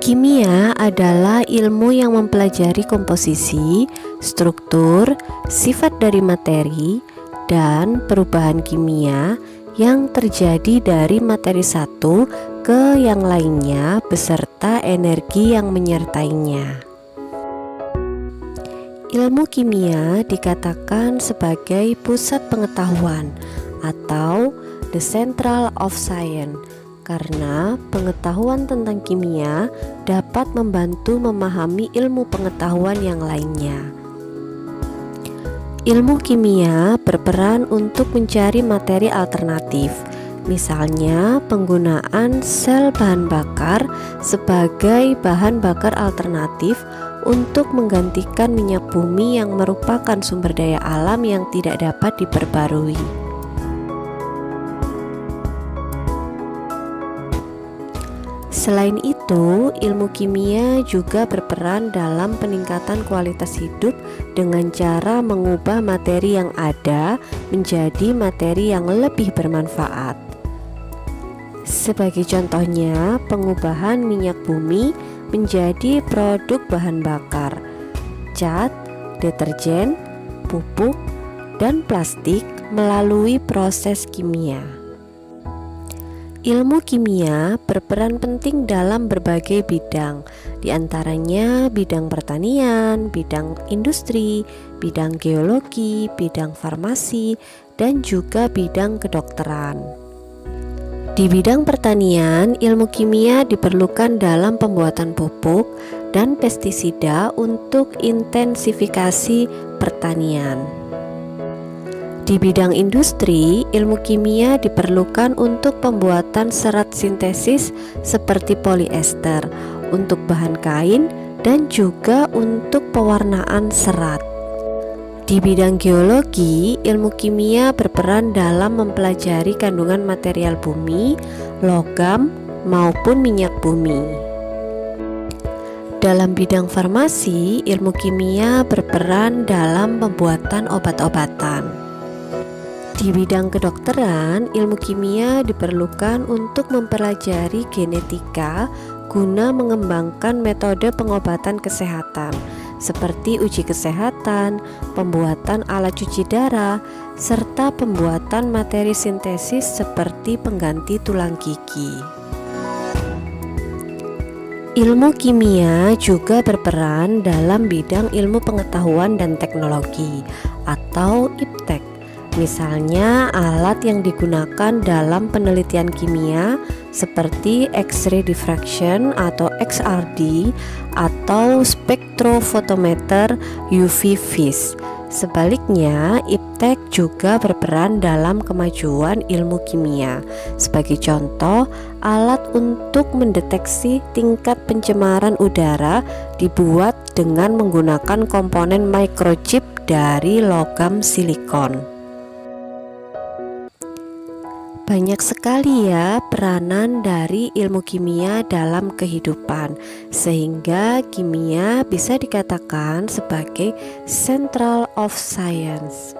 Kimia adalah ilmu yang mempelajari komposisi, struktur, sifat dari materi, dan perubahan kimia yang terjadi dari materi satu ke yang lainnya beserta energi yang menyertainya. Ilmu kimia dikatakan sebagai pusat pengetahuan atau the central of science karena pengetahuan tentang kimia dapat membantu memahami ilmu pengetahuan yang lainnya. Ilmu kimia berperan untuk mencari materi alternatif, misalnya penggunaan sel bahan bakar sebagai bahan bakar alternatif untuk menggantikan minyak bumi yang merupakan sumber daya alam yang tidak dapat diperbarui. Selain itu, ilmu kimia juga berperan dalam peningkatan kualitas hidup dengan cara mengubah materi yang ada menjadi materi yang lebih bermanfaat. Sebagai contohnya, pengubahan minyak bumi menjadi produk bahan bakar, cat, deterjen, pupuk, dan plastik melalui proses kimia. Ilmu kimia berperan penting dalam berbagai bidang, diantaranya bidang pertanian, bidang industri, bidang geologi, bidang farmasi, dan juga bidang kedokteran. Di bidang pertanian, ilmu kimia diperlukan dalam pembuatan pupuk dan pestisida untuk intensifikasi pertanian. Di bidang industri, ilmu kimia diperlukan untuk pembuatan serat sintesis seperti polyester, untuk bahan kain, dan juga untuk pewarnaan serat. Di bidang geologi, ilmu kimia berperan dalam mempelajari kandungan material bumi, logam, maupun minyak bumi. Dalam bidang farmasi, ilmu kimia berperan dalam pembuatan obat-obatan. Di bidang kedokteran, ilmu kimia diperlukan untuk mempelajari genetika guna mengembangkan metode pengobatan kesehatan seperti uji kesehatan, pembuatan alat cuci darah, serta pembuatan materi sintesis seperti pengganti tulang gigi. Ilmu kimia juga berperan dalam bidang ilmu pengetahuan dan teknologi atau IPTEK. Misalnya alat yang digunakan dalam penelitian kimia seperti X-ray diffraction atau XRD atau spektrofotometer UV vis. Sebaliknya, IPTEK juga berperan dalam kemajuan ilmu kimia. Sebagai contoh, alat untuk mendeteksi tingkat pencemaran udara dibuat dengan menggunakan komponen microchip dari logam silikon. Banyak sekali ya peranan dari ilmu kimia dalam kehidupan, sehingga kimia bisa dikatakan sebagai central of science.